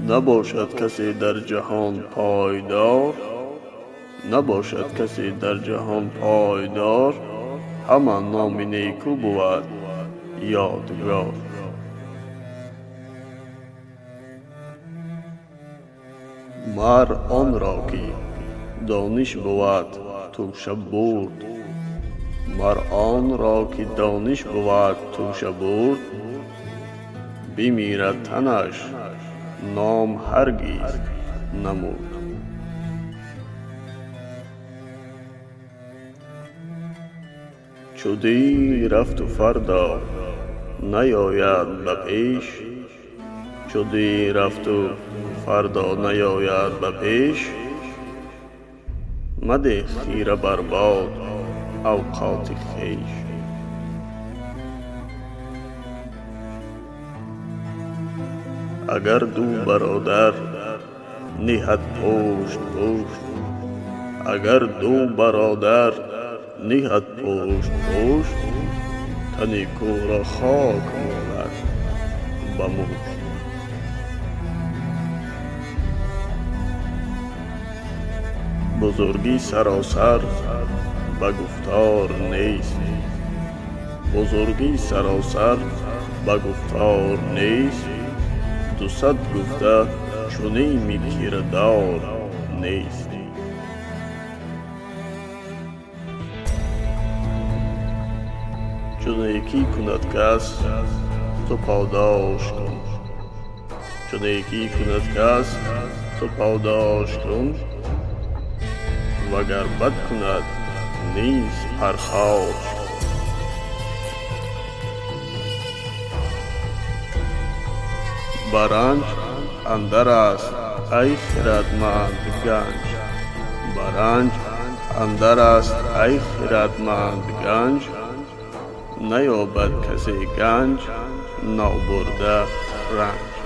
نباشد کسی در جهان پایدار، نباشد کسی در جهان پایدار، همان نام نیکو بود یادگار. مر آن را که دانش بود توشه برد، مر آن را که دانش بود توشه برد، بمیرد تنش نام هرگز نمرد. چو دی رفت و فردا نیاید به پیش، چو دی رفت و فردا نیاید به پیش، مده خیره بر باد اوقات خویش. اگر دو برادر نهد پشت پشت، اگر دو برادر نهد پشت پشت، تن کو را خاک ماند به مشت. بزرگی سراسر به گفتار نیست، بزرگی سراسر به گفتار نیست، دو صد گفته چنین کردار نیست. چو نیکی کند کس تو پاداش کن، چو نیکی کند کس تو پاداش کن، وگر بد کند نیز پرخاش کن. به رنج اندر است ای خردمند گنج، به رنج اندر است ای خردمند گنج، نیابد کسی گنج نابرده رنج.